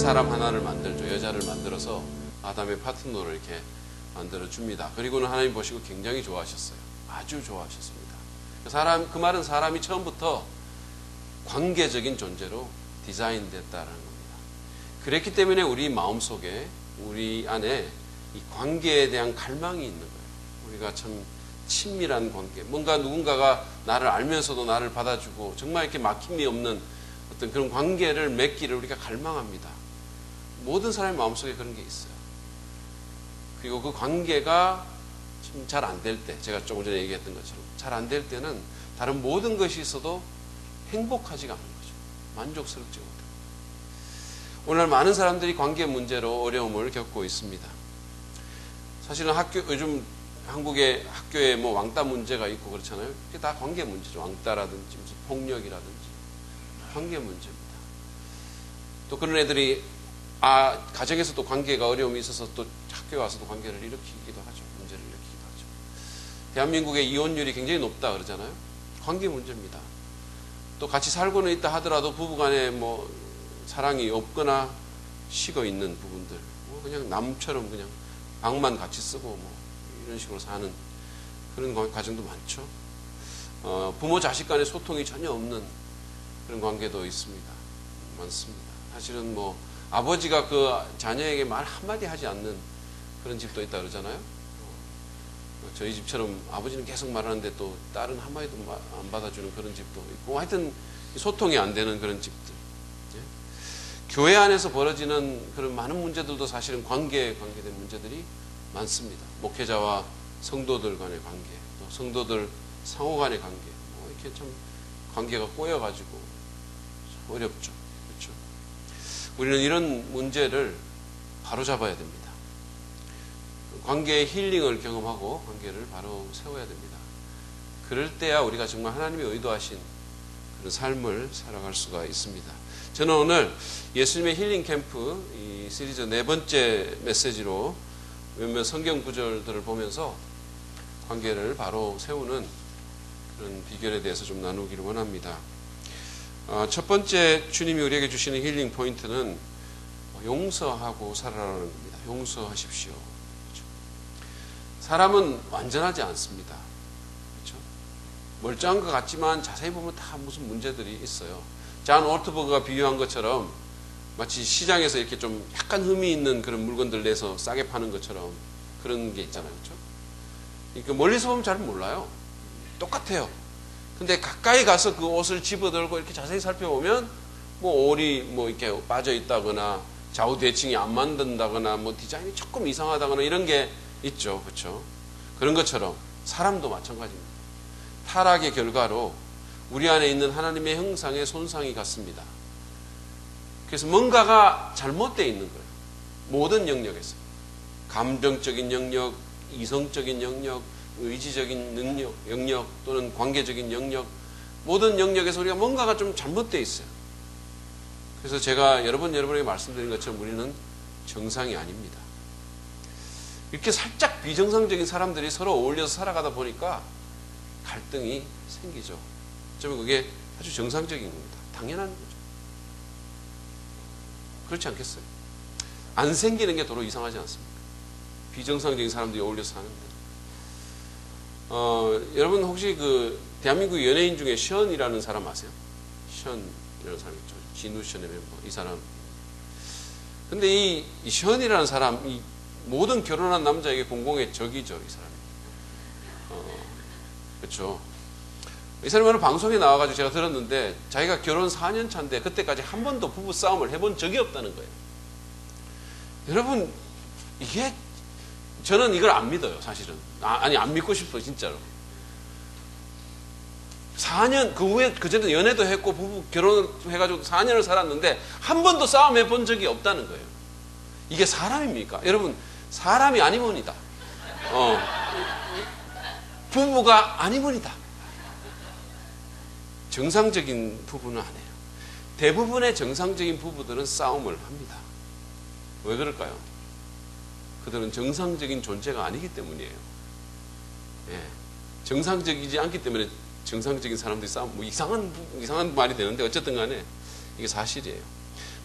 사람 하나를 만들죠. 여자를 만들어서 아담의 파트너를 이렇게 만들어 줍니다. 그리고는 하나님 보시고 굉장히 좋아하셨어요. 아주 좋아하셨습니다. 그 말은 사람이 처음부터 관계적인 존재로 디자인됐다는 겁니다. 그랬기 때문에 우리 마음속에, 우리 안에 이 관계에 대한 갈망이 있는 거예요. 우리가 참 친밀한 관계, 뭔가 누군가가 나를 알면서도 나를 받아주고 정말 이렇게 막힘이 없는 어떤 그런 관계를 맺기를 우리가 갈망합니다. 모든 사람의 마음속에 그런 게 있어요. 그리고 그 관계가 잘 안 될 때, 제가 조금 전에 얘기했던 것처럼 잘 안 될 때는 다른 모든 것이 있어도 행복하지가 않은 거죠. 만족스럽지 못해요. 오늘 많은 사람들이 관계 문제로 어려움을 겪고 있습니다. 사실은 요즘 한국의 학교에 뭐 왕따 문제가 있고 그렇잖아요. 그게 다 관계 문제죠. 왕따라든지 무슨 폭력이라든지 관계 문제입니다. 또 그런 애들이 가정에서 또 관계가 어려움이 있어서 또 학교에 와서도 관계를 일으키기도 하죠. 문제를 일으키기도 하죠. 대한민국의 이혼율이 굉장히 높다 그러잖아요. 관계 문제입니다. 또 같이 살고는 있다 하더라도 부부간에 뭐 사랑이 없거나 식어 있는 부분들, 뭐 그냥 남처럼 그냥 방만 같이 쓰고 뭐 이런 식으로 사는 그런 가정도 많죠. 부모 자식 간의 소통이 전혀 없는 그런 관계도 있습니다. 많습니다. 사실은 뭐 아버지가 그 자녀에게 말 한마디 하지 않는 그런 집도 있다 그러잖아요. 저희 집처럼 아버지는 계속 말하는데 또 딸은 한마디도 안 받아주는 그런 집도 있고, 하여튼 소통이 안 되는 그런 집들. 예? 교회 안에서 벌어지는 그런 많은 문제들도 사실은 관계된 문제들이 많습니다. 목회자와 성도들 간의 관계, 또 성도들 상호 간의 관계, 뭐 이렇게 참 관계가 꼬여가지고 어렵죠. 그렇죠? 우리는 이런 문제를 바로잡아야 됩니다. 관계의 힐링을 경험하고 관계를 바로 세워야 됩니다. 그럴 때야 우리가 정말 하나님이 의도하신 그런 삶을 살아갈 수가 있습니다. 저는 오늘 예수님의 힐링 캠프 이 시리즈 4번째 메시지로 몇몇 성경 구절들을 보면서 관계를 바로 세우는 그런 비결에 대해서 좀 나누기를 원합니다. 첫 번째 주님이 우리에게 주시는 힐링 포인트는 용서하고 살아라는 겁니다. 용서하십시오. 그렇죠? 사람은 완전하지 않습니다. 그렇죠? 멀쩡한 것 같지만 자세히 보면 다 무슨 문제들이 있어요. 잔 올트버그가 비유한 것처럼 마치 시장에서 이렇게 좀 약간 흠이 있는 그런 물건들 내서 싸게 파는 것처럼 그런 게 있잖아요. 그렇죠? 그러니까 멀리서 보면 잘 몰라요. 똑같아요. 근데 가까이 가서 그 옷을 집어들고 이렇게 자세히 살펴보면 뭐 올이 뭐 이렇게 빠져 있다거나 좌우 대칭이 안 맞는다거나 뭐 디자인이 조금 이상하다거나 이런 게 있죠. 그렇죠? 그런 것처럼 사람도 마찬가지입니다. 타락의 결과로 우리 안에 있는 하나님의 형상에 손상이 갔습니다. 그래서 뭔가가 잘못되어 있는 거예요. 모든 영역에서. 감정적인 영역, 이성적인 영역, 의지적인 영역 또는 관계적인 영역, 모든 영역에서 우리가 뭔가가 좀 잘못되어 있어요. 그래서 제가 여러분에게 말씀드린 것처럼 우리는 정상이 아닙니다. 이렇게 살짝 비정상적인 사람들이 서로 어울려서 살아가다 보니까 갈등이 생기죠. 어쩌면 그게 아주 정상적인 겁니다. 당연한 거죠. 그렇지 않겠어요? 안 생기는 게 도로 이상하지 않습니까? 비정상적인 사람들이 어울려서 사는데. 여러분 혹시 그 대한민국 연예인 중에 션이라는 사람 아세요? 션이라는 사람 있죠. 진우션의 멤버 이 사람. 근데 이 션이라는 사람, 이 모든 결혼한 남자에게 공공의 적이죠, 이 사람이. 그렇죠. 이 사람이 오늘 방송에 나와가지고 제가 들었는데 자기가 결혼 4년 차인데 그때까지 한 번도 부부 싸움을 해본 적이 없다는 거예요. 여러분 이게 저는 이걸 안 믿어요, 사실은. 아니 안 믿고 싶어요, 진짜로. 4년 그 후에 그전에 연애도 했고 부부 결혼해가지고 4년을 살았는데 한 번도 싸움해 본 적이 없다는 거예요. 이게 사람입니까? 여러분 사람이 아니면이다. 부부가 아니면이다. 정상적인 부부는 안 해요. 대부분의 정상적인 부부들은 싸움을 합니다. 왜 그럴까요? 그들은 정상적인 존재가 아니기 때문이에요. 예. 정상적이지 않기 때문에 정상적인 사람들이 싸움, 뭐 이상한 말이 되는데 어쨌든 간에 이게 사실이에요.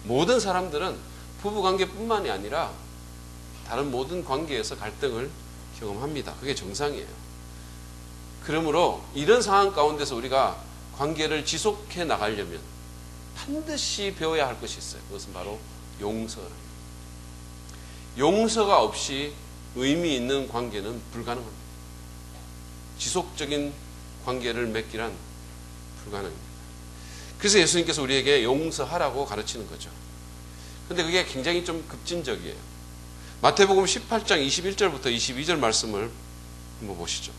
모든 사람들은 부부 관계뿐만이 아니라 다른 모든 관계에서 갈등을 경험합니다. 그게 정상이에요. 그러므로 이런 상황 가운데서 우리가 관계를 지속해 나가려면 반드시 배워야 할 것이 있어요. 그것은 바로 용서랍니다. 용서가 없이 의미 있는 관계는 불가능합니다. 지속적인 관계를 맺기란 불가능합니다. 그래서 예수님께서 우리에게 용서하라고 가르치는 거죠. 근데 그게 굉장히 좀 급진적이에요. 마태복음 18장 21절부터 22절 말씀을 한번 보시죠.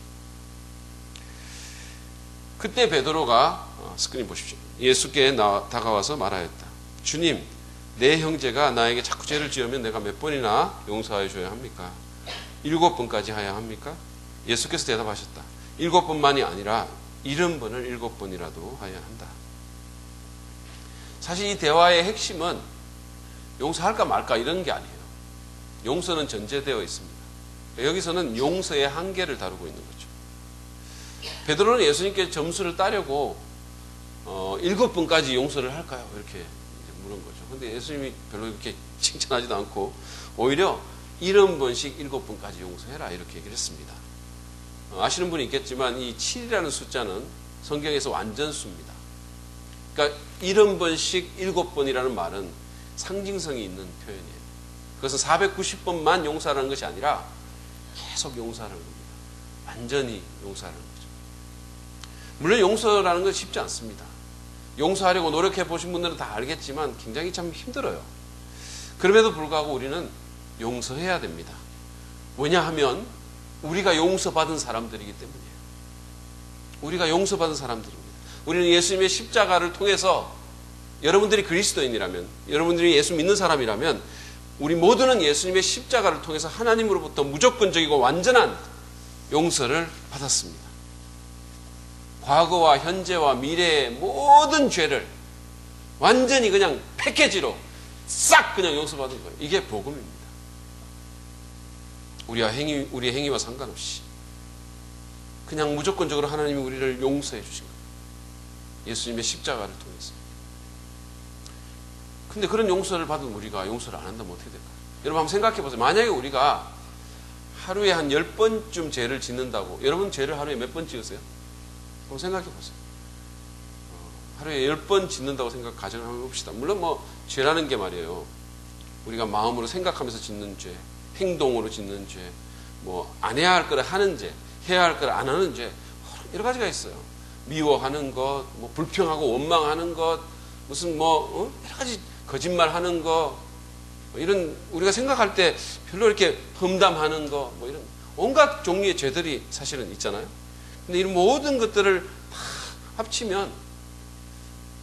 그때 베드로가 스크린 보십시오. 예수께 다가와서 말하였다. 주님, 내 형제가 나에게 자꾸 죄를 지으면 내가 몇 번이나 용서하여 줘야 합니까? 7번까지 하여야 합니까? 예수께서 대답하셨다. 7번만이 아니라 70번을 7번이라도 하여야 한다. 사실 이 대화의 핵심은 용서할까 말까 이런 게 아니에요. 용서는 전제되어 있습니다. 여기서는 용서의 한계를 다루고 있는 거죠. 베드로는 예수님께 점수를 따려고 7번까지 용서를 할까요? 이렇게 물은 거죠. 근데 예수님이 별로 이렇게 칭찬하지도 않고 오히려 70번씩 7번까지 용서해라 이렇게 얘기를 했습니다. 아시는 분이 있겠지만 이 7이라는 숫자는 성경에서 완전수입니다. 그러니까 70번씩 7번이라는 말은 상징성이 있는 표현이에요. 그것은 490번만 용서하는 것이 아니라 계속 용서하는 겁니다. 완전히 용서하는 거죠. 물론 용서라는 건 쉽지 않습니다. 용서하려고 노력해 보신 분들은 다 알겠지만 굉장히 참 힘들어요. 그럼에도 불구하고 우리는 용서해야 됩니다. 왜냐하면 우리가 용서받은 사람들이기 때문이에요. 우리가 용서받은 사람들입니다. 우리는 예수님의 십자가를 통해서 여러분들이 그리스도인이라면, 여러분들이 예수 믿는 사람이라면 우리 모두는 예수님의 십자가를 통해서 하나님으로부터 무조건적이고 완전한 용서를 받았습니다. 과거와 현재와 미래의 모든 죄를 완전히 그냥 패키지로 싹 그냥 용서받은 거예요. 이게 복음입니다. 우리의 행위와 상관없이 그냥 무조건적으로 하나님이 우리를 용서해 주신 거예요. 예수님의 십자가를 통해서. 근데 그런 용서를 받은 우리가 용서를 안 한다면 어떻게 될까요? 여러분 한번 생각해 보세요. 만약에 우리가 하루에 한 10번쯤 죄를 짓는다고, 여러분 죄를 하루에 몇 번 지으세요? 한번 생각해 보세요. 하루에 10번 짓는다고 가정을 한번 해봅시다. 물론 뭐 죄라는 게 말이에요. 우리가 마음으로 생각하면서 짓는 죄, 행동으로 짓는 죄, 뭐 안 해야 할 거를 하는 죄, 해야 할 거를 안 하는 죄, 여러 가지가 있어요. 미워하는 것, 뭐 불평하고 원망하는 것, 무슨 뭐 여러 가지 거짓말하는 거, 뭐 이런 우리가 생각할 때 별로 이렇게 험담하는 거, 뭐 이런 온갖 종류의 죄들이 사실은 있잖아요. 근데 이런 모든 것들을 다 합치면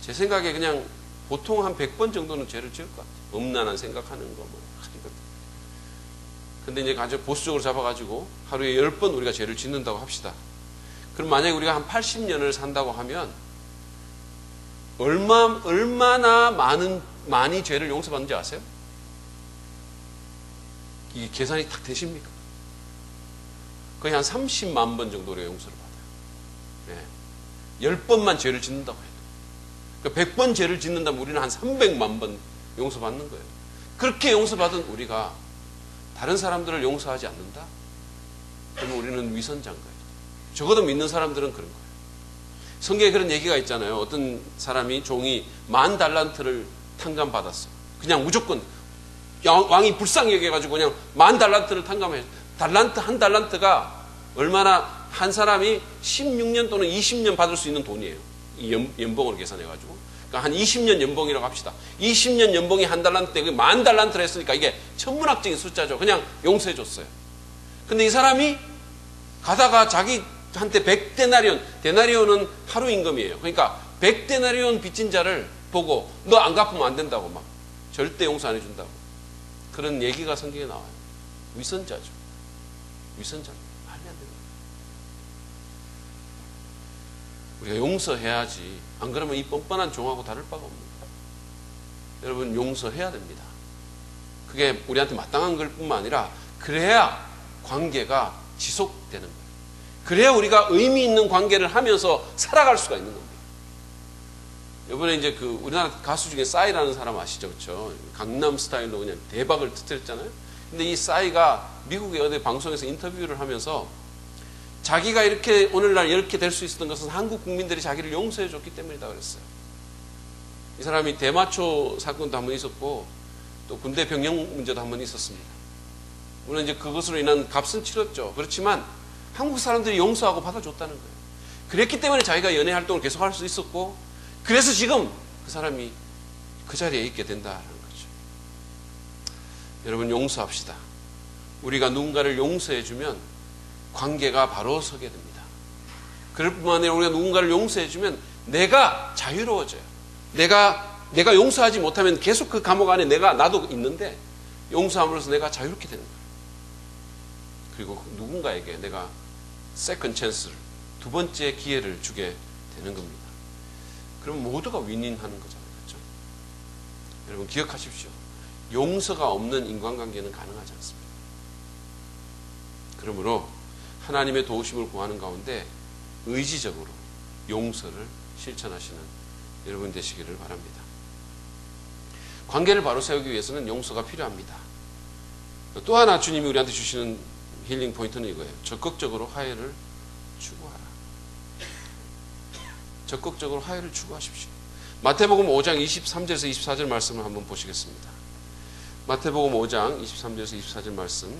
제 생각에 그냥 보통 한 100번 정도는 죄를 지을 것 같아요. 음란한 생각하는 거, 뭐 이런 것들. 근데 이제 아주 보수적으로 잡아가지고 하루에 10번 우리가 죄를 짓는다고 합시다. 그럼 만약에 우리가 한 80년을 산다고 하면 얼마나 많이 죄를 용서받는지 아세요? 이게 계산이 딱 되십니까? 거의 한 30만 번 정도 우리가 용서를 받아요. 네. 10번만 죄를 짓는다고 해도. 그러니까 100번 죄를 짓는다면 우리는 한 300만 번 용서받는 거예요. 그렇게 용서받은 우리가 다른 사람들을 용서하지 않는다? 그러면 우리는 위선자인 거예요. 적어도 믿는 사람들은 그런 거예요. 성경에 그런 얘기가 있잖아요. 어떤 사람이 종이 10,000달란트를 탕감받았어요. 그냥 무조건 왕이 불쌍히 여겨가지고 그냥 10,000달란트를 탕감해요. 한 달란트가 얼마나 한 사람이 16년 또는 20년 받을 수 있는 돈이에요. 이 연봉으로 계산해가지고. 그러니까 한 20년 연봉이라고 합시다. 20년 연봉이 한 달란트 때 10,000달란트를 했으니까 이게 천문학적인 숫자죠. 그냥 용서해줬어요. 근데 이 사람이 가다가 자기한테 100데나리온, 데나리온은 하루 임금이에요. 그러니까 100데나리온 빚진 자를 보고 너 안 갚으면 안 된다고 막 절대 용서 안 해준다고. 그런 얘기가 성경에 나와요. 위선자죠. 위선자. 말이 안 되는 거예요. 우리가 용서해야지. 안 그러면 이 뻔뻔한 종하고 다를 바가 없습니다. 여러분 용서해야 됩니다. 그게 우리한테 마땅한 걸 뿐만 아니라 그래야 관계가 지속되는 거예요. 그래야 우리가 의미 있는 관계를 하면서 살아갈 수가 있는 겁니다. 이번에 이제 그 우리나라 가수 중에 싸이라는 사람 아시죠? 그렇죠? 강남 스타일로 그냥 대박을 터뜨렸잖아요. 근데 이 싸이가 미국의 어디 방송에서 인터뷰를 하면서 자기가 이렇게 오늘날 이렇게 될 수 있었던 것은 한국 국민들이 자기를 용서해 줬기 때문이다 그랬어요. 이 사람이 대마초 사건도 한번 있었고 또 군대 병영 문제도 한번 있었습니다. 물론 이제 그것으로 인한 값은 치렀죠. 그렇지만 한국 사람들이 용서하고 받아줬다는 거예요. 그랬기 때문에 자기가 연예 활동을 계속할 수 있었고 그래서 지금 그 사람이 그 자리에 있게 된다는 거죠. 여러분 용서합시다. 우리가 누군가를 용서해주면 관계가 바로 서게 됩니다. 그럴 뿐만 아니라 우리가 누군가를 용서해주면 내가 자유로워져요. 내가 용서하지 못하면 계속 그 감옥 안에 나도 있는데 용서함으로써 내가 자유롭게 되는 거예요. 그리고 누군가에게 내가 세컨 찬스를 두 번째 기회를 주게 되는 겁니다. 그럼 모두가 윈윈하는 거잖아요. 그렇죠? 여러분 기억하십시오. 용서가 없는 인간관계는 가능하지 않습니다. 그러므로 하나님의 도우심을 구하는 가운데 의지적으로 용서를 실천하시는 여러분 되시기를 바랍니다. 관계를 바로 세우기 위해서는 용서가 필요합니다. 또 하나 주님이 우리한테 주시는 힐링 포인트는 이거예요. 적극적으로 화해를 추구하라. 적극적으로 화해를 추구하십시오. 마태복음 5장 23절에서 24절 말씀을 한번 보시겠습니다. 마태복음 5장 23절에서 24절 말씀,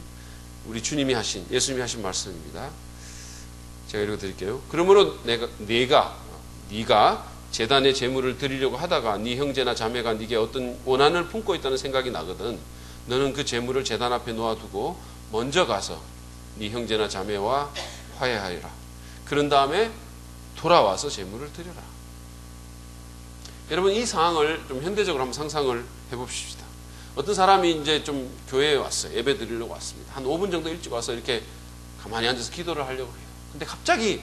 우리 예수님이 하신 말씀입니다. 제가 읽어드릴게요. 그러므로 네가 제단에 제물을 드리려고 하다가 네 형제나 자매가 네게 어떤 원한을 품고 있다는 생각이 나거든 너는 그 제물을 제단 앞에 놓아두고 먼저 가서 네 형제나 자매와 화해하여라. 그런 다음에 돌아와서 제물을 드려라. 여러분 이 상황을 좀 현대적으로 한번 상상을 해봅시다. 어떤 사람이 이제 좀 교회에 왔어요. 예배 드리려고 왔습니다. 한 5분 정도 일찍 와서 이렇게 가만히 앉아서 기도를 하려고 해요. 근데 갑자기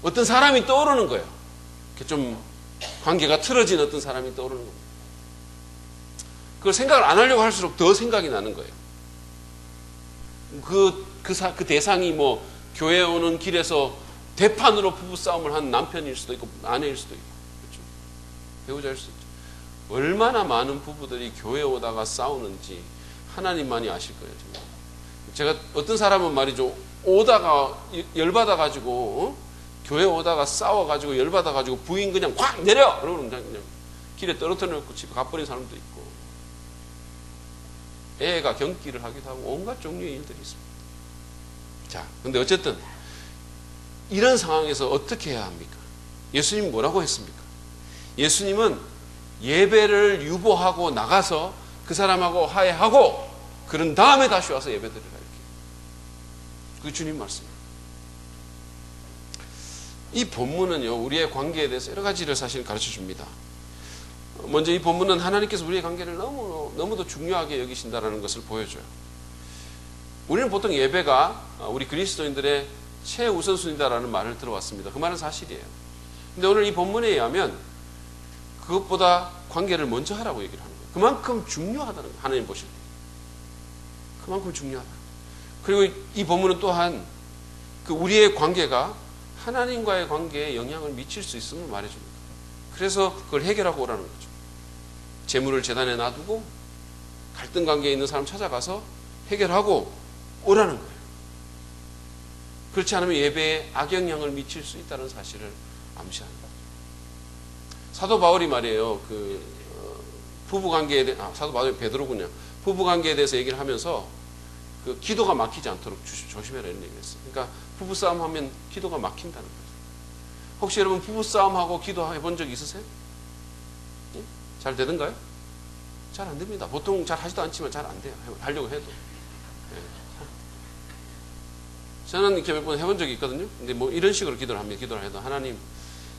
어떤 사람이 떠오르는 거예요. 이렇게 좀 관계가 틀어진 어떤 사람이 떠오르는 겁니다. 그걸 생각을 안 하려고 할수록 더 생각이 나는 거예요. 그 대상이 뭐 교회에 오는 길에서 대판으로 부부싸움을 한 남편일 수도 있고 아내일 수도 있고 그렇죠? 배우자일 수도 있죠. 얼마나 많은 부부들이 교회에 오다가 싸우는지 하나님만이 아실 거예요. 정말. 제가 어떤 사람은 말이죠. 오다가 열받아가지고 교회 오다가 싸워가지고 열받아가지고 부인 그냥 확 내려! 그러면 그냥 길에 떨어뜨려 놓고 집에 가버린 사람도 있고 애가 경기를 하기도 하고 온갖 종류의 일들이 있습니다. 자, 근데 어쨌든 이런 상황에서 어떻게 해야 합니까? 예수님이 뭐라고 했습니까? 예수님은 예배를 유보하고 나가서 그 사람하고 화해하고 그런 다음에 다시 와서 예배 드리라 이렇게. 그게 주님 말씀입니다. 이 본문은요 우리의 관계에 대해서 여러 가지를 사실 가르쳐 줍니다. 먼저 이 본문은 하나님께서 우리의 관계를 너무도 중요하게 여기신다는 것을 보여줘요. 우리는 보통 예배가 우리 그리스도인들의 최우선순위다라는 말을 들어왔습니다. 그 말은 사실이에요. 근데 오늘 이 본문에 의하면 그것보다 관계를 먼저 하라고 얘기를 하는 거예요. 그만큼 중요하다는 거예요. 하나님 보실 때. 그만큼 중요하다. 그리고 이 본문은 또한 그 우리의 관계가 하나님과의 관계에 영향을 미칠 수 있음을 말해줍니다. 그래서 그걸 해결하고 오라는 거죠. 재물을 제단에 놔두고 갈등 관계에 있는 사람 찾아가서 해결하고 오라는 거예요. 그렇지 않으면 예배에 악영향을 미칠 수 있다는 사실을 암시하는 거예요. 사도 바울이 말이에요. 부부 관계에 사도 바울이 베드로군요. 부부 관계에 대해서 얘기를 하면서 그 기도가 막히지 않도록 조심해라 이런 얘기를 했어요. 그러니까 부부 싸움 하면 기도가 막힌다는 거죠. 혹시 여러분 부부 싸움하고 기도해 본 적 있으세요? 예? 잘 되던가요? 잘 안 됩니다. 보통 잘 하지도 않지만 잘 안 돼요. 하려고 해도. 예. 저는 이렇게 몇 번 해본 적이 있거든요. 근데 뭐 이런 식으로 기도를 합니다. 기도를 해도 하나님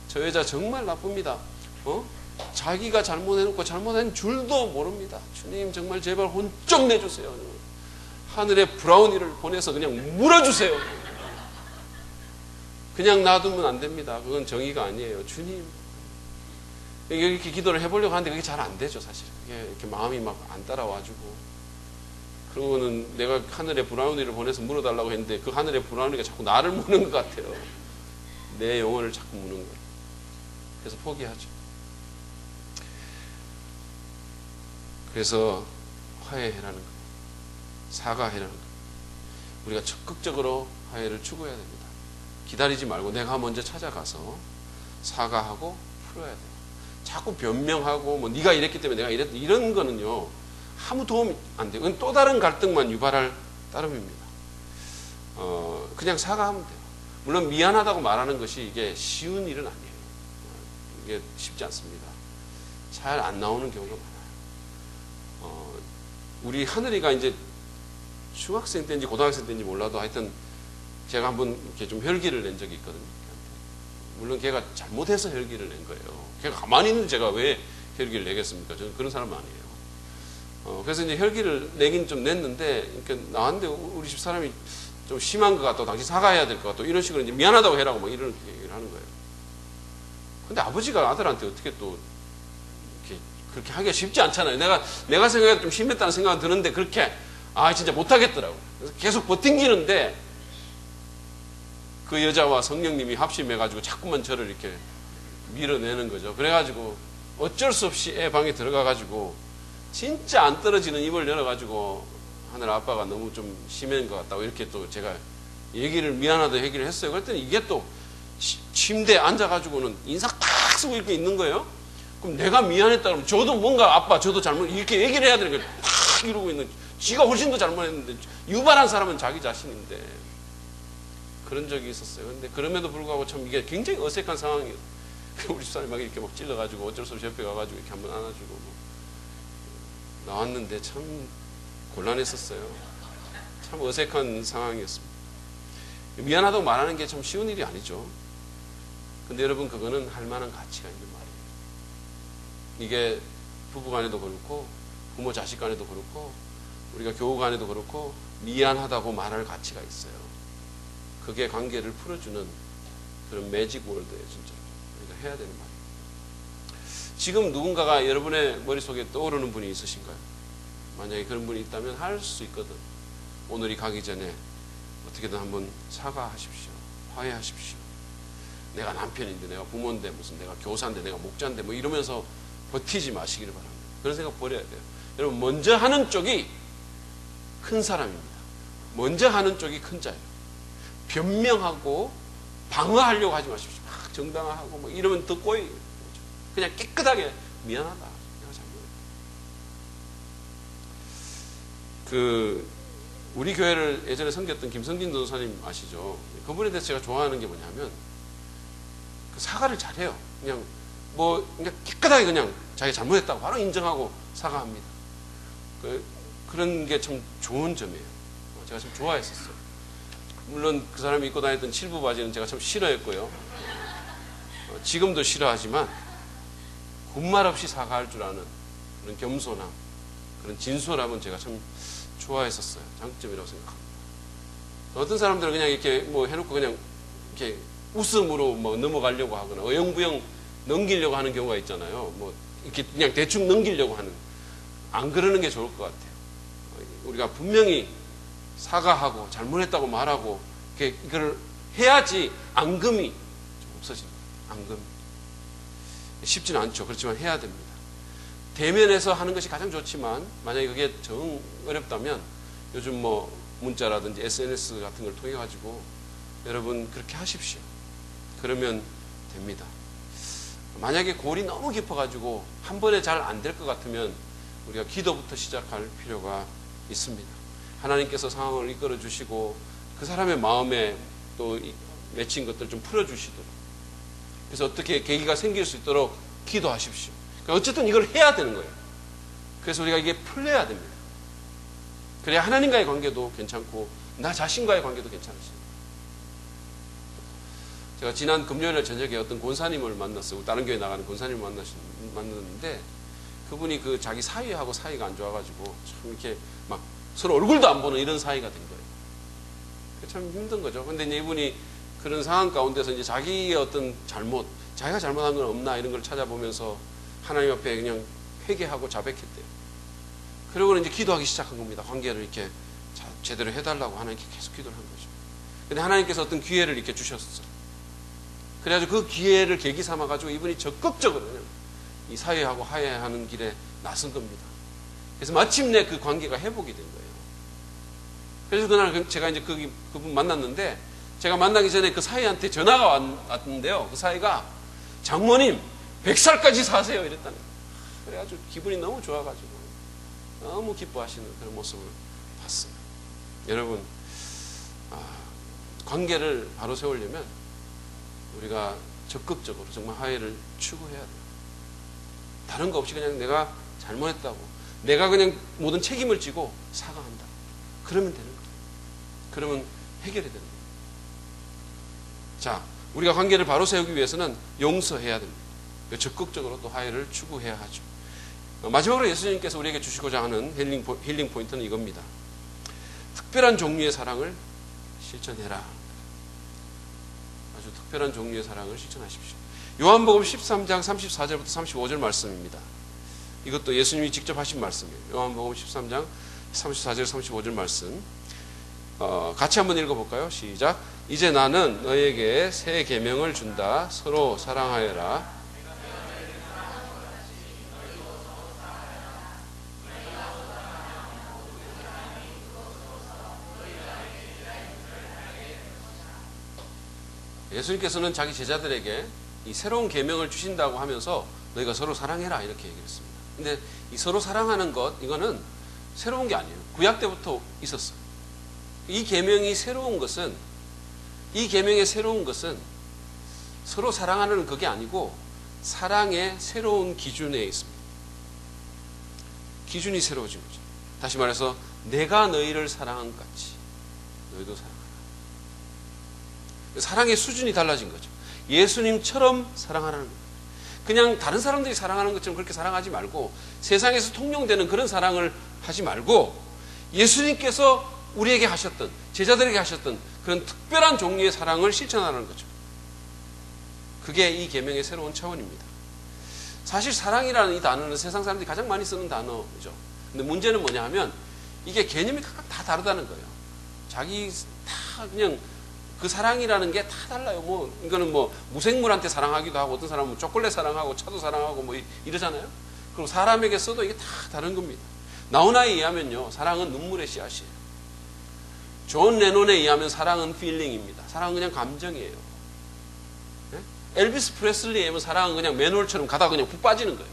저 여자 정말 나쁩니다. 자기가 잘못해놓고 잘못한 줄도 모릅니다. 주님 정말 제발 혼 좀 내주세요. 하늘에 브라우니를 보내서 그냥 물어주세요. 그냥 놔두면 안 됩니다. 그건 정의가 아니에요. 주님. 이렇게 기도를 해보려고 하는데 그게 잘 안 되죠, 사실. 그게 이렇게 마음이 막 안 따라와주고. 그러고는 내가 하늘에 브라우니를 보내서 물어달라고 했는데 그 하늘에 브라우니가 자꾸 나를 무는 것 같아요. 내 영혼을 자꾸 무는 거예요. 그래서 포기하죠. 그래서 화해해라는 거예요. 사과해라는 거예요. 우리가 적극적으로 화해를 추구해야 됩니다. 기다리지 말고 내가 먼저 찾아가서 사과하고 풀어야 돼요. 자꾸 변명하고 뭐 네가 이랬기 때문에 내가 이랬다 이런 거는요 아무 도움 안 돼요. 그건 또 다른 갈등만 유발할 따름입니다. 그냥 사과하면 돼요. 물론 미안하다고 말하는 것이 이게 쉬운 일은 아니에요. 이게 쉽지 않습니다. 잘 안 나오는 경우가 많아요. 우리 하늘이가 이제 중학생 때인지 고등학생 때인지 몰라도 하여튼 제가 한번 이렇게 좀 혈기를 낸 적이 있거든요. 물론 걔가 잘못해서 혈기를 낸 거예요. 걔가 가만히 있는 제가 왜 혈기를 내겠습니까? 저는 그런 사람 아니에요. 그래서 이제 혈기를 내긴 좀 냈는데 이렇게 나왔는데 우리 집 사람이 좀 심한 것 같다고 당신 사과해야 될 것 같다고 이런 식으로 이제 미안하다고 해라고 막 이런 얘기를 하는 거예요. 근데 아버지가 아들한테 어떻게 또 이렇게 그렇게 하기가 쉽지 않잖아요. 내가 생각해도 좀 심했다는 생각은 드는데 그렇게 진짜 못하겠더라고요. 그래서 계속 버팅기는데 그 여자와 성령님이 합심해가지고 자꾸만 저를 이렇게 밀어내는 거죠. 그래가지고 어쩔 수 없이 애 방에 들어가가지고 진짜 안 떨어지는 입을 열어가지고 하늘 아빠가 너무 좀 심한 것 같다고 이렇게 또 제가 얘기를 미안하다 얘기를 했어요. 그랬더니 이게 또 침대에 앉아가지고는 인상 탁 쓰고 이렇게 있는 거예요. 그럼 내가 미안했다 그러면 저도 뭔가 아빠 저도 잘못 이렇게 얘기를 해야 되는 거예요. 탁 이러고 있는 지가 훨씬 더 잘못했는데 유발한 사람은 자기 자신인데 그런 적이 있었어요. 근데 그럼에도 불구하고 참 이게 굉장히 어색한 상황이에요. 우리 집사람이 막 이렇게 막 찔러가지고 어쩔 수 없이 옆에 가가지고 이렇게 한번 안아주고 뭐 나왔는데 참 곤란했었어요. 참 어색한 상황이었습니다. 미안하다고 말하는 게 참 쉬운 일이 아니죠. 근데 여러분 그거는 할 만한 가치가 있는 말이에요. 이게 부부 간에도 그렇고 부모 자식 간에도 그렇고 우리가 교우 간에도 그렇고 미안하다고 말할 가치가 있어요. 그게 관계를 풀어주는 그런 매직 월드예요. 진짜 우리가 해야 되는 말이에요. 지금 누군가가 여러분의 머릿속에 떠오르는 분이 있으신가요? 만약에 그런 분이 있다면 할 수 있거든. 오늘이 가기 전에 어떻게든 한번 사과하십시오. 화해하십시오. 내가 남편인데 내가 부모인데 무슨 내가 교사인데 내가 목자인데 뭐 이러면서 버티지 마시기를 바랍니다. 그런 생각 버려야 돼요. 여러분 먼저 하는 쪽이 큰 사람입니다. 먼저 하는 쪽이 큰 자예요. 변명하고 방어하려고 하지 마십시오. 막 정당화하고 뭐 이러면 더 꼬여요. 그냥 깨끗하게 미안하다. 내가 잘못했다. 우리 교회를 예전에 섬겼던 김성진 전도사님 아시죠? 그분에 대해서 제가 좋아하는 게 뭐냐면 그 사과를 잘해요. 그냥 깨끗하게 그냥 자기 잘못했다고 바로 인정하고 사과합니다. 그런 게 참 좋은 점이에요. 제가 참 좋아했었어요. 물론 그 사람이 입고 다녔던 칠부 바지는 제가 참 싫어했고요. 지금도 싫어하지만 군말 없이 사과할 줄 아는 그런 겸손함, 그런 진솔함은 제가 참 좋아했었어요. 장점이라고 생각합니다. 어떤 사람들은 그냥 이렇게 뭐 해놓고 그냥 이렇게 웃음으로 뭐 넘어가려고 하거나 어영부영 넘기려고 하는 경우가 있잖아요. 뭐 이렇게 그냥 대충 넘기려고 하는. 안 그러는 게 좋을 것 같아요. 우리가 분명히 사과하고 잘못했다고 말하고 이걸 해야지 앙금이 좀 없어집니다. 앙금. 쉽지는 않죠. 그렇지만 해야 됩니다. 대면에서 하는 것이 가장 좋지만 만약에 그게 정 어렵다면 요즘 뭐 문자라든지 SNS 같은 걸 통해 가지고 여러분 그렇게 하십시오. 그러면 됩니다. 만약에 골이 너무 깊어 가지고 한 번에 잘 안 될 것 같으면 우리가 기도부터 시작할 필요가 있습니다. 하나님께서 상황을 이끌어 주시고 그 사람의 마음에 또 맺힌 것들 좀 풀어 주시도록, 그래서 어떻게 계기가 생길 수 있도록 기도하십시오. 그러니까 어쨌든 이걸 해야 되는 거예요. 그래서 우리가 이게 풀려야 됩니다. 그래야 하나님과의 관계도 괜찮고 나 자신과의 관계도 괜찮으십니다. 제가 지난 금요일 저녁에 어떤 권사님을 만났어요. 다른 교회 나가는 권사님을 만났는데 그분이 그 자기 사위하고 사이가 안 좋아가지고 참 이렇게 막 서로 얼굴도 안 보는 이런 사이가 된 거예요. 참 힘든 거죠. 근데 이제 이분이 그런 상황 가운데서 이제 자기의 어떤 잘못, 자기가 잘못한 건 없나 이런 걸 찾아보면서 하나님 앞에 그냥 회개하고 자백했대요. 그러고는 이제 기도하기 시작한 겁니다. 관계를 이렇게 제대로 해달라고 하나님께 계속 기도를 한 거죠. 근데 하나님께서 어떤 기회를 이렇게 주셨어요. 그래가지고 그 기회를 계기 삼아가지고 이분이 적극적으로 이 사회하고 화해하는 길에 나선 겁니다. 그래서 마침내 그 관계가 회복이 된 거예요. 그래서 그날 제가 이제 그분 만났는데, 제가 만나기 전에 그 사위한테 전화가 왔는데요. 그 사위가 장모님 100살까지 사세요 이랬다는 거예요. 그래가지고 기분이 너무 좋아가지고 너무 기뻐하시는 그런 모습을 봤어요. 여러분, 관계를 바로 세우려면 우리가 적극적으로 정말 화해를 추구해야 돼요. 다른 거 없이 그냥 내가 잘못했다고, 내가 그냥 모든 책임을 지고 사과한다. 그러면 되는 거예요. 그러면 해결이 되는 거예요. 자, 우리가 관계를 바로 세우기 위해서는 용서해야 됩니다. 적극적으로 또 화해를 추구해야 하죠. 마지막으로 예수님께서 우리에게 주시고자 하는 힐링 포인트는 이겁니다. 특별한 종류의 사랑을 실천해라. 아주 특별한 종류의 사랑을 실천하십시오. 요한복음 13장 34절부터 35절 말씀입니다. 이것도 예수님이 직접 하신 말씀이에요. 요한복음 13장 34절 35절 말씀. 같이 한번 읽어볼까요? 시작. 이제 나는 너에게 새 계명을 준다. 서로 사랑하여라. 예수님께서는 자기 제자들에게 이 새로운 계명을 주신다고 하면서 너희가 서로 사랑해라 이렇게 얘기했습니다. 근데 이 서로 사랑하는 것, 이거는 새로운 게 아니에요. 구약 때부터 있었어요. 이 계명이 새로운 것은, 이 계명의 새로운 것은 서로 사랑하는 그게 아니고 사랑의 새로운 기준에 있습니다. 기준이 새로워진 거죠. 다시 말해서 내가 너희를 사랑한 것 같이 너희도 사랑하라. 사랑의 수준이 달라진 거죠. 예수님처럼 사랑하라는 거예요. 그냥 다른 사람들이 사랑하는 것처럼 그렇게 사랑하지 말고, 세상에서 통용되는 그런 사랑을 하지 말고, 예수님께서 우리에게 하셨던, 제자들에게 하셨던 그런 특별한 종류의 사랑을 실천하라는 거죠. 그게 이 계명의 새로운 차원입니다. 사실 사랑이라는 이 단어는 세상 사람들이 가장 많이 쓰는 단어죠. 근데 문제는 뭐냐 하면 이게 개념이 각각 다 다르다는 거예요. 자기 다 그냥 그 사랑이라는 게 다 달라요. 이거는 무생물한테 사랑하기도 하고, 어떤 사람은 초콜릿 사랑하고, 차도 사랑하고, 이러잖아요. 그리고 사람에게 써도 이게 다 다른 겁니다. 나훈아에 의하면요, 사랑은 눈물의 씨앗이에요. 존 레논에 의하면 사랑은 필링입니다. 사랑은 그냥 감정이에요. 네? 엘비스 프레슬리에 의하면 사랑은 그냥 맨홀처럼 가다가 그냥 푹 빠지는 거예요.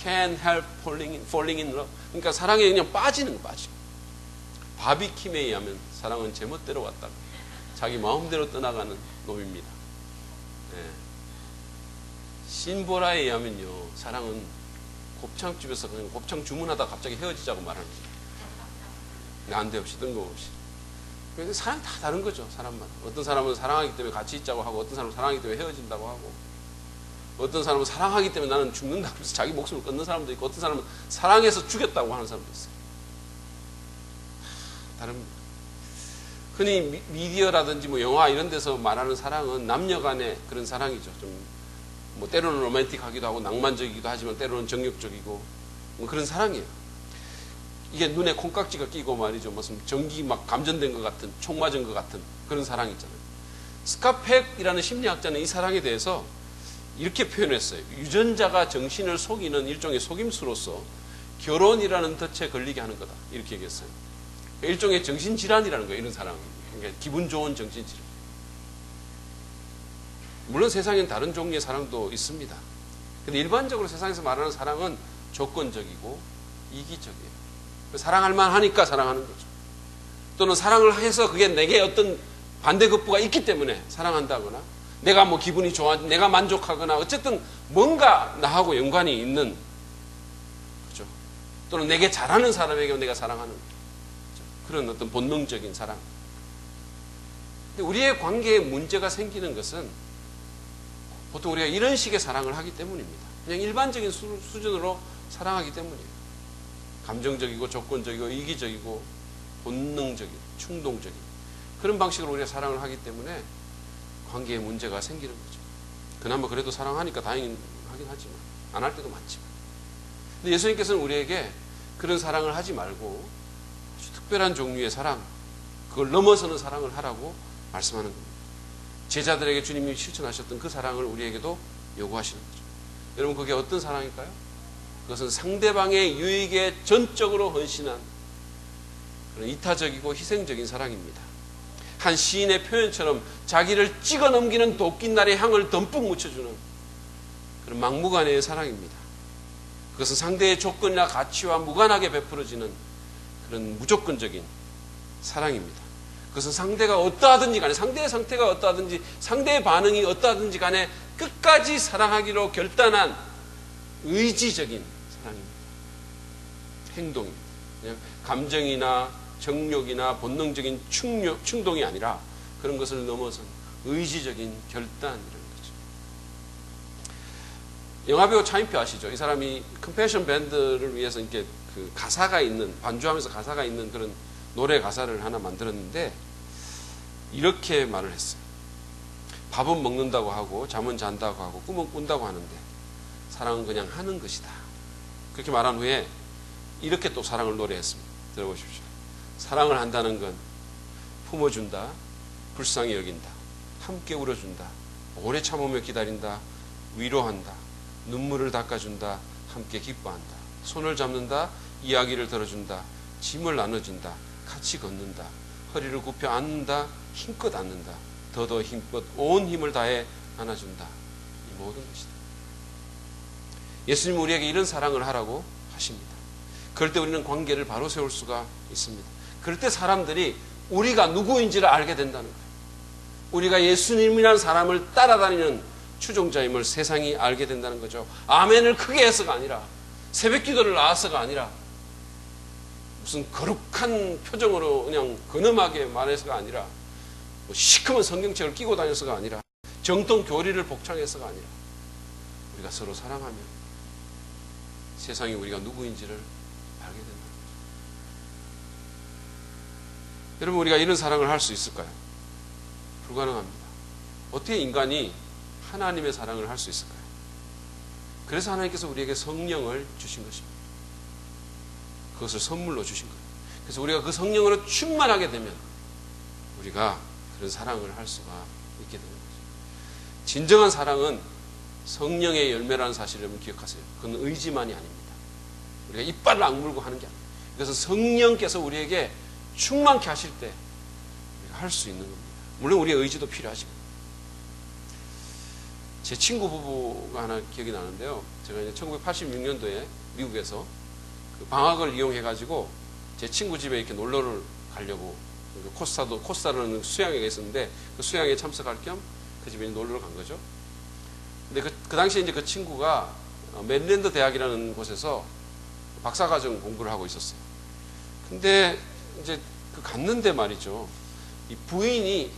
Can't help falling in love. 그러니까 사랑에 그냥 빠지는 거, 빠지고. 바비킴에 의하면 사랑은 제멋대로 왔다고. 자기 마음대로 떠나가는 놈입니다. 네. 신보라에 의하면요, 사랑은 곱창집에서 그냥 곱창 주문하다 갑자기 헤어지자고 말하는 거예요. 난데없이 뜬금없이. 그런데 사랑이 다 다른 거죠, 사람마다. 어떤 사람은 사랑하기 때문에 같이 있자고 하고, 어떤 사람은 사랑하기 때문에 헤어진다고 하고, 어떤 사람은 사랑하기 때문에 나는 죽는다고 해서 자기 목숨을 끊는 사람도 있고, 어떤 사람은 사랑해서 죽였다고 하는 사람도 있어요. 다릅니다. 흔히 미디어라든지 영화 이런 데서 말하는 사랑은 남녀 간의 그런 사랑이죠. 좀 때로는 로맨틱하기도 하고 낭만적이기도 하지만 때로는 정욕적이고 그런 사랑이에요. 이게 눈에 콩깍지가 끼고 말이죠. 무슨 전기 막 감전된 것 같은, 총 맞은 것 같은 그런 사랑이 있잖아요. 스카펙이라는 심리학자는 이 사랑에 대해서 이렇게 표현했어요. 유전자가 정신을 속이는 일종의 속임수로서 결혼이라는 덫에 걸리게 하는 거다. 이렇게 얘기했어요. 일종의 정신질환이라는 거예요, 이런 사랑은. 그러니까 기분 좋은 정신질환. 물론 세상엔 다른 종류의 사랑도 있습니다. 근데 일반적으로 세상에서 말하는 사랑은 조건적이고 이기적이에요. 사랑할 만하니까 사랑하는 거죠. 또는 사랑을 해서 그게 내게 어떤 반대급부가 있기 때문에 사랑한다거나, 내가 기분이 좋아, 내가 만족하거나, 어쨌든 뭔가 나하고 연관이 있는, 그렇죠? 또는 내게 잘하는 사람에게 내가 사랑하는 거죠. 그런 어떤 본능적인 사랑. 근데 우리의 관계에 문제가 생기는 것은 보통 우리가 이런 식의 사랑을 하기 때문입니다. 그냥 일반적인 수준으로 사랑하기 때문이에요. 감정적이고 조건적이고 이기적이고 본능적이고 충동적인 그런 방식으로 우리가 사랑을 하기 때문에 관계에 문제가 생기는 거죠. 그나마 그래도 사랑하니까 다행하긴 하지만 안 할 때도 많지만. 근데 예수님께서는 우리에게 그런 사랑을 하지 말고 아주 특별한 종류의 사랑, 그걸 넘어서는 사랑을 하라고 말씀하는 겁니다. 제자들에게 주님이 실천하셨던 그 사랑을 우리에게도 요구하시는 거죠. 여러분, 그게 어떤 사랑일까요? 그것은 상대방의 유익에 전적으로 헌신한 그런 이타적이고 희생적인 사랑입니다. 한 시인의 표현처럼 자기를 찍어 넘기는 도끼날의 향을 듬뿍 묻혀주는 그런 막무가내의 사랑입니다. 그것은 상대의 조건이나 가치와 무관하게 베풀어지는 그런 무조건적인 사랑입니다. 그것은 상대가 어떠하든지 간에, 상대의 상태가 어떠하든지, 상대의 반응이 어떠하든지 간에 끝까지 사랑하기로 결단한 의지적인 사랑입니다. 행동입니다. 그냥 감정이나 정욕이나 본능적인 충동이 아니라 그런 것을 넘어선 의지적인 결단이라는 거죠. 영화배우 차인표 아시죠? 이 사람이 컴패션 밴드를 위해서 이렇게 그 가사가 있는, 반주하면서 가사가 있는 그런 노래 가사를 하나 만들었는데 이렇게 말을 했어요. 밥은 먹는다고 하고 잠은 잔다고 하고 꿈은 꾼다고 하는데 사랑은 그냥 하는 것이다. 그렇게 말한 후에 이렇게 또 사랑을 노래했습니다. 들어보십시오. 사랑을 한다는 건 품어준다, 불쌍히 여긴다, 함께 울어준다, 오래 참으며 기다린다, 위로한다, 눈물을 닦아준다, 함께 기뻐한다, 손을 잡는다, 이야기를 들어준다, 짐을 나눠준다, 같이 걷는다, 허리를 굽혀 앉는다, 힘껏 앉는다, 더더 힘껏 온 힘을 다해 안아준다. 이 모든 것이다. 예수님은 우리에게 이런 사랑을 하라고 하십니다. 그럴 때 우리는 관계를 바로 세울 수가 있습니다. 그럴 때 사람들이 우리가 누구인지를 알게 된다는 거예요. 우리가 예수님이라는 사람을 따라다니는 추종자임을 세상이 알게 된다는 거죠. 아멘을 크게 해서가 아니라, 새벽 기도를 나와서가 아니라, 무슨 거룩한 표정으로 그냥 근엄하게 말해서가 아니라, 뭐 시커먼 성경책을 끼고 다녀서가 아니라, 정통 교리를 복창해서가 아니라, 우리가 서로 사랑하면 세상이 우리가 누구인지를 알게 된다는 거죠. 여러분, 우리가 이런 사랑을 할 수 있을까요? 불가능합니다. 어떻게 인간이 하나님의 사랑을 할 수 있을까요? 그래서 하나님께서 우리에게 성령을 주신 것입니다. 그것을 선물로 주신 거예요. 그래서 우리가 그 성령으로 충만하게 되면 우리가 그런 사랑을 할 수가 있게 되는 거죠. 진정한 사랑은 성령의 열매라는 사실을 여러분 기억하세요. 그건 의지만이 아닙니다. 우리가 이빨을 악물고 하는 게 아닙니다. 그래서 성령께서 우리에게 충만케 하실 때 우리가 할 수 있는 겁니다. 물론 우리의 의지도 필요하지만. 제 친구 부부가 하나 기억이 나는데요. 제가 이제 1986년도에 미국에서 그 방학을 이용해가지고 제 친구 집에 이렇게 놀러를 가려고 코스타라는 수양회가 있었는데 그 수양회에 참석할 겸 그 집에 놀러 간 거죠. 근데 그 당시에 이제 그 친구가 메릴랜드 대학이라는 곳에서 박사과정 공부를 하고 있었어요. 근데 이제 그 갔는데 말이죠. 이 부인이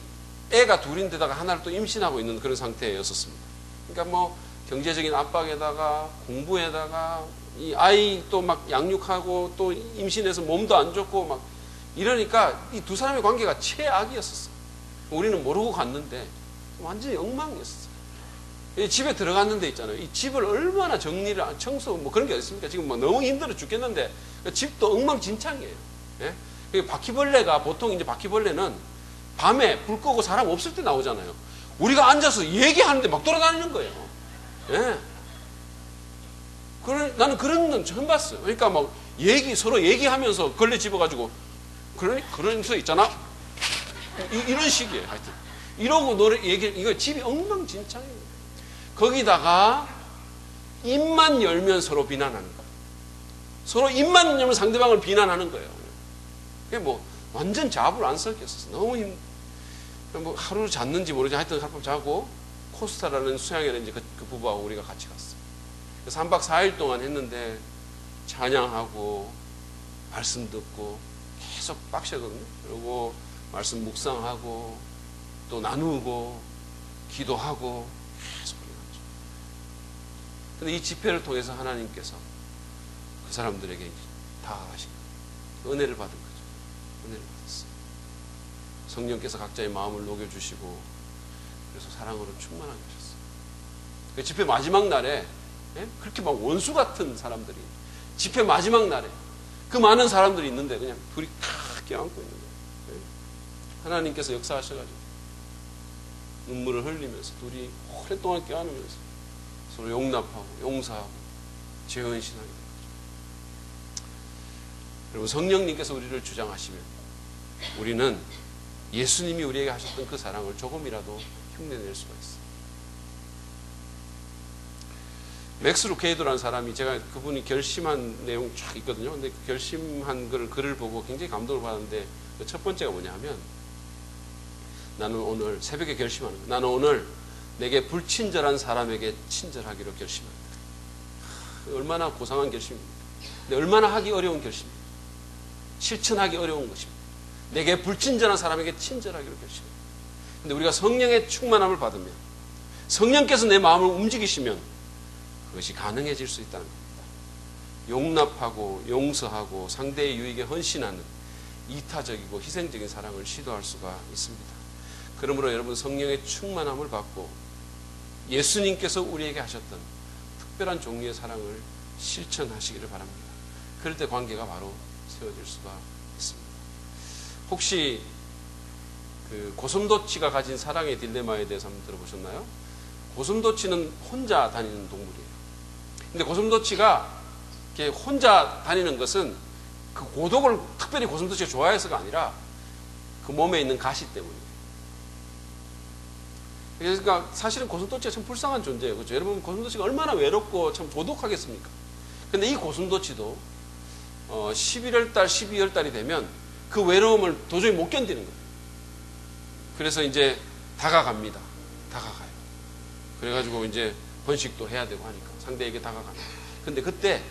애가 둘인데다가 하나를 또 임신하고 있는 그런 상태였었습니다. 그러니까 뭐 경제적인 압박에다가 공부에다가 이 아이 또 막 양육하고 또 임신해서 몸도 안 좋고 막 이러니까 이 두 사람의 관계가 최악이었었어요. 우리는 모르고 갔는데 완전히 엉망이었어요. 집에 들어갔는데 있잖아요. 이 집을 얼마나 정리를, 청소 뭐 그런 게 있습니까? 지금 뭐 너무 힘들어 죽겠는데 집도 엉망진창이에요. 예? 바퀴벌레가 보통 이제 바퀴벌레는 밤에 불 끄고 사람 없을 때 나오잖아요. 우리가 앉아서 얘기하는데 막 돌아다니는 거예요. 예. 나는 그런 건 처음 봤어요. 그러니까 막 서로 얘기하면서 걸레 집어가지고, 그러면서 있잖아. 이런 식이에요. 하여튼. 이러고 이거 집이 엉망진창이에요. 거기다가 입만 열면 서로 비난하는 거예요. 서로 입만 열면 상대방을 비난하는 거예요. 그게 뭐 완전 잡을 안 섞였었어요. 너무 뭐 하루 잤는지 모르지 하여튼 하룻밤 자고 코스타라는 수양회를 이제 그 부부하고 우리가 같이 갔어요. 그래서 3박 4일 동안 했는데 찬양하고 말씀 듣고 계속 빡시거든요. 그리고 말씀 묵상하고 또 나누고 기도하고 계속 그래가지고. 근데 이 집회를 통해서 하나님께서 그 사람들에게 다가가신 거예요. 은혜를 받은 거죠. 은혜를 받았어요. 성령께서 각자의 마음을 녹여주시고 그래서 사랑으로 충만하게 하셨어요. 그 집회 마지막 날에 그렇게 막 원수 같은 사람들이 집회 마지막 날에 그 많은 사람들이 있는데 그냥 둘이 탁 껴안고 있는 거예요. 하나님께서 역사하셔가지고 눈물을 흘리면서 둘이 오랫동안 껴안으면서 서로 용납하고 용서하고 죄의 신앙이 되는 거죠. 그리고 성령님께서 우리를 주장하시면 우리는 예수님이 우리에게 하셨던 그 사랑을 조금이라도 흉내낼 수가 있어요. 맥스 루케이도라는 사람이, 제가 그분이 결심한 내용 쫙 있거든요. 근데 그 결심한 글을 보고 굉장히 감동을 받았는데, 그 첫 번째가 뭐냐 하면, 나는 오늘 새벽에 결심하는 거예요. 나는 오늘 내게 불친절한 사람에게 친절하기로 결심한다. 얼마나 고상한 결심입니까? 근데 얼마나 하기 어려운 결심입니다. 실천하기 어려운 것입니다. 내게 불친절한 사람에게 친절하기로 결심합니다. 근데 우리가 성령의 충만함을 받으면, 성령께서 내 마음을 움직이시면 그것이 가능해질 수 있다는 겁니다. 용납하고 용서하고 상대의 유익에 헌신하는 이타적이고 희생적인 사랑을 시도할 수가 있습니다. 그러므로 여러분, 성령의 충만함을 받고 예수님께서 우리에게 하셨던 특별한 종류의 사랑을 실천하시기를 바랍니다. 그럴 때 관계가 바로 세워질 수가 있습니다. 혹시 그 고슴도치가 가진 사랑의 딜레마에 대해서 한번 들어보셨나요? 고슴도치는 혼자 다니는 동물이에요. 근데 고슴도치가 이렇게 혼자 다니는 것은 그 고독을 특별히 고슴도치가 좋아해서가 아니라 그 몸에 있는 가시 때문이에요. 그러니까 사실은 고슴도치가 참 불쌍한 존재예요. 그렇죠? 여러분, 고슴도치가 얼마나 외롭고 참 고독하겠습니까? 근데 이 고슴도치도 11월 달, 12월 달이 되면 그 외로움을 도저히 못 견디는 거예요. 그래서 이제 다가갑니다. 다가가요. 그래가지고 이제 번식도 해야 되고 하니까 상대에게 다가가는. 근데 그때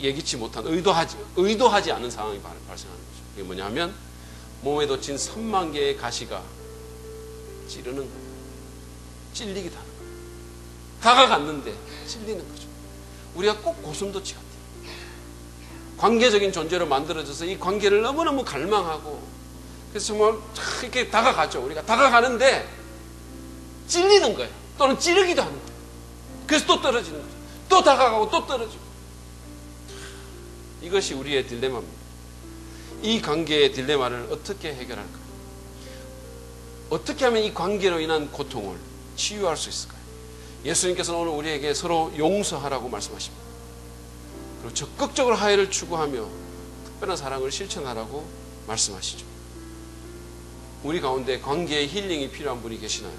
예기치 못한 의도하지 않은 상황이 발생하는 거죠. 이게 뭐냐 하면 몸에 돋친 3만 개의 가시가 찌르는 거예요. 찔리기도 하는 거예요. 다가갔는데 찔리는 거죠. 우리가 꼭 고슴도치 같아요. 관계적인 존재로 만들어져서 이 관계를 너무너무 갈망하고, 그래서 정말 이렇게 다가가죠. 우리가 다가가는데 찔리는 거예요. 또는 찌르기도 하는 거예요. 그래서 또 떨어지는 거죠. 또 다가가고 또 떨어지고. 이것이 우리의 딜레마입니다. 이 관계의 딜레마를 어떻게 해결할까요? 어떻게 하면 이 관계로 인한 고통을 치유할 수 있을까요? 예수님께서는 오늘 우리에게 서로 용서하라고 말씀하십니다. 그리고 적극적으로 화해를 추구하며 특별한 사랑을 실천하라고 말씀하시죠. 우리 가운데 관계의 힐링이 필요한 분이 계시나요?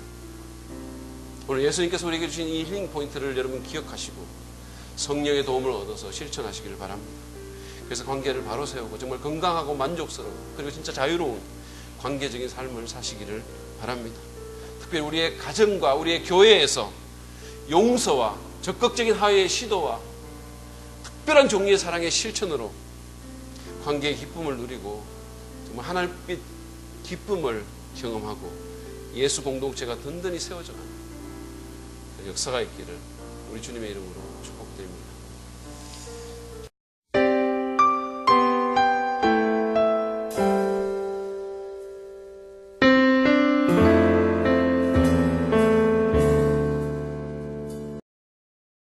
오늘 예수님께서 우리에게 주신 이 힐링 포인트를 여러분 기억하시고 성령의 도움을 얻어서 실천하시기를 바랍니다. 그래서 관계를 바로 세우고 정말 건강하고 만족스러운, 그리고 진짜 자유로운 관계적인 삶을 사시기를 바랍니다. 특별히 우리의 가정과 우리의 교회에서 용서와 적극적인 화해의 시도와 특별한 종류의 사랑의 실천으로 관계의 기쁨을 누리고 정말 하늘빛 기쁨을 경험하고 예수 공동체가 든든히 세워져가는 역사가 있기를 우리 주님의 이름으로 축복드립니다.